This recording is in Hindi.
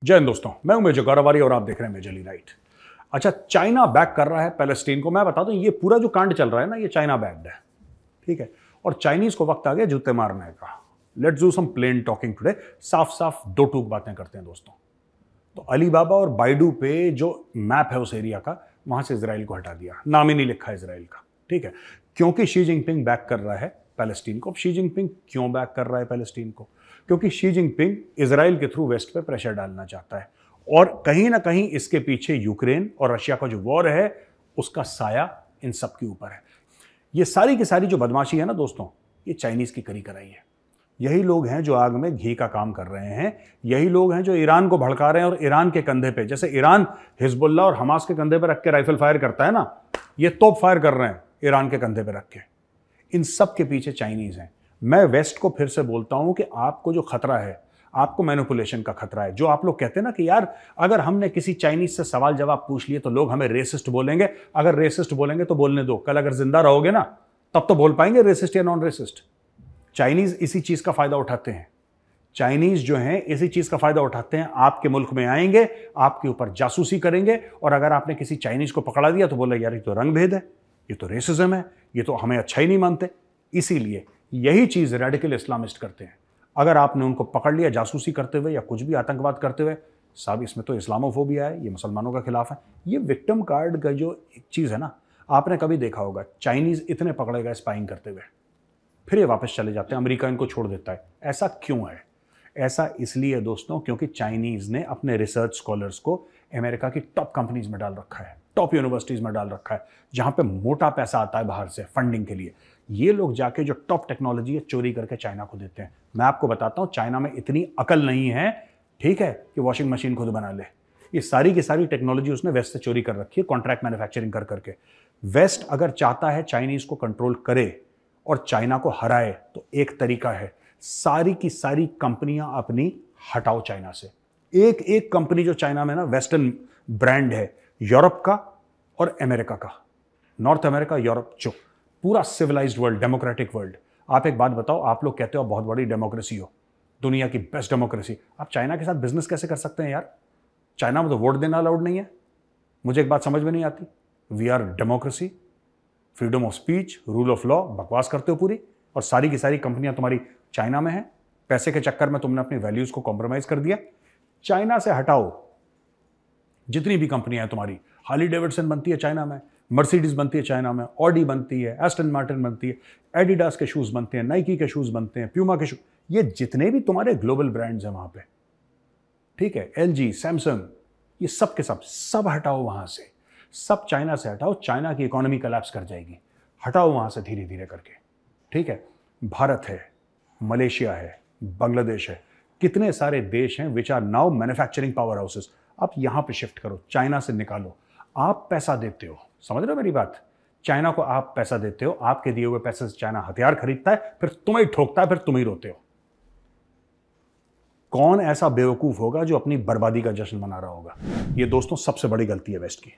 जय हिंद दोस्तों, मैं हूं मेजर गौरवारी और आप देख रहे हैं मेजरली राइट। अच्छा, चाइना बैक कर रहा है पैलेस्टीन को। मैं बता दूं, ये पूरा जो कांड चल रहा है ना, ये चाइना बैक्ड है, ठीक है। और चाइनीज को वक्त आ गया जूते मारने का। Let's do some plain talking today. साफ साफ दो टूक बातें करते हैं दोस्तों। तो अलीबाबा और बाइडू पे जो मैप है उस एरिया का, वहां से इसराइल को हटा दिया, नाम ही नहीं लिखा इसराइल का, ठीक है। क्योंकि शी जिनपिंग बैक कर रहा है पैलेस्टीन को। अब शी जिनपिंग क्यों बैक कर रहा है पैलेस्टीन को? क्योंकि शी जिनपिंग इसराइल के थ्रू वेस्ट पे प्रेशर डालना चाहता है, और कहीं ना कहीं इसके पीछे यूक्रेन और रशिया का जो वॉर है उसका साया इन सब के ऊपर है। ये सारी की सारी जो बदमाशी है ना दोस्तों, ये चाइनीज की करी कराई है। यही लोग हैं जो आग में घी का काम कर रहे हैं। यही लोग हैं जो ईरान को भड़का रहे हैं, और ईरान के कंधे पे, जैसे ईरान हिजबुल्लाह और हमास के कंधे पे रख के राइफल फायर करता है ना, ये तोप फायर कर रहे हैं ईरान के कंधे पे रख के। इन सब के पीछे चाइनीज हैं। मैं वेस्ट को फिर से बोलता हूं कि आपको जो खतरा है, आपको मैनिपुलेशन का खतरा है। जो आप लोग कहते हैं ना कि यार, अगर हमने किसी चाइनीज से सवाल जवाब पूछ लिए तो लोग हमें रेसिस्ट बोलेंगे। अगर रेसिस्ट बोलेंगे तो बोलने दो, कल अगर जिंदा रहोगे ना तब तो बोल पाएंगे रेसिस्ट या नॉन रेसिस्ट। चाइनीज इसी चीज का फायदा उठाते हैं। चाइनीज जो हैं इसी चीज का फायदा उठाते हैं। आपके मुल्क में आएंगे, आपके ऊपर जासूसी करेंगे, और अगर आपने किसी चाइनीज को पकड़ा दिया तो बोले यार ये तो रंग भेद है, ये तो रेसिज्म है, ये तो हमें अच्छा ही नहीं मानते। इसीलिए यही चीज रेडिकल इस्लामिस्ट करते हैं। अगर आपने उनको पकड़ लिया जासूसी करते हुए या कुछ भी आतंकवाद करते हुए, साहब इसमें तो इस्लामोफोबिया है, ये मुसलमानों का खिलाफ है। ये विक्टिम कार्ड का जो एक चीज है ना, आपने कभी देखा होगा, चाइनीज इतने पकड़े गए स्पाइंग करते हुए, फिर ये वापस चले जाते हैं, अमेरिका इनको छोड़ देता है। ऐसा क्यों है? ऐसा इसलिए दोस्तों क्योंकि चाइनीज ने अपने रिसर्च स्कॉलर्स को अमेरिका की टॉप कंपनीज में डाल रखा है, टॉप यूनिवर्सिटीज में डाल रखा है, जहां पे मोटा पैसा आता है बाहर से फंडिंग के लिए। ये लोग जाके जो टॉप टेक्नोलॉजी है चोरी करके चाइना को देते हैं। मैं आपको बताता हूं, चाइना में इतनी अकल नहीं है, ठीक है, कि वॉशिंग मशीन खुद बना ले। ये सारी की सारी टेक्नोलॉजी उसने वेस्ट से चोरी कर रखी है, कॉन्ट्रैक्ट मैन्युफैक्चरिंग कर करके। वेस्ट अगर चाहता है चाइनीज को कंट्रोल करे और चाइना को हराए, तो एक तरीका है, सारी की सारी कंपनियां अपनी हटाओ चाइना से। एक एक कंपनी जो चाइना में ना वेस्टर्न ब्रांड है, यूरोप का और अमेरिका का, नॉर्थ अमेरिका, यूरोप, जो पूरा सिविलाइज्ड वर्ल्ड, डेमोक्रेटिक वर्ल्ड। आप एक बात बताओ, आप लोग कहते हो बहुत बड़ी डेमोक्रेसी हो, दुनिया की बेस्ट डेमोक्रेसी, आप चाइना के साथ बिजनेस कैसे कर सकते हैं यार? चाइना में तो वोट देना अलाउड नहीं है। मुझे एक बात समझ में नहीं आती। We are democracy, freedom of speech, rule of law, बकवास करते हो पूरी, और सारी की सारी कंपनियां तुम्हारी चाइना में हैं। पैसे के चक्कर में तुमने अपनी वैल्यूज को कॉम्प्रोमाइज कर दिया। चाइना से हटाओ जितनी भी कंपनियां हैं तुम्हारी। हार्ली डेविडसन बनती है चाइना में, मर्सिडीज बनती है चाइना में, ऑडी बनती है, एस्टन मार्टिन बनती है, एडिडास के शूज बनते हैं, नाइकी के शूज बनते हैं, प्यूमा के शूज, ये जितने भी तुम्हारे ग्लोबल ब्रांड्स हैं वहां पे, ठीक है, एलजी, सैमसंग, ये सब के सब हटाओ वहां से। सब चाइना से हटाओ। चाइना की इकोनॉमी कोलैप्स कर जाएगी। हटाओ वहां से धीरे धीरे करके, ठीक है। भारत है, मलेशिया है, बांग्लादेश है, कितने सारे देश हैं which are now manufacturing powerhouses. आप यहां पे शिफ्ट करो, चाइना से निकालो। आप पैसा देते हो, समझ रहे हो मेरी बात? चाइना को आप पैसा देते हो, आपके दिए हुए पैसे से चाइना हथियार खरीदता है, फिर तुम्हें ठोकता है, फिर तुम ही रोते हो। कौन ऐसा बेवकूफ होगा जो अपनी बर्बादी का जश्न मना रहा होगा? ये दोस्तों सबसे बड़ी गलती है वेस्ट की।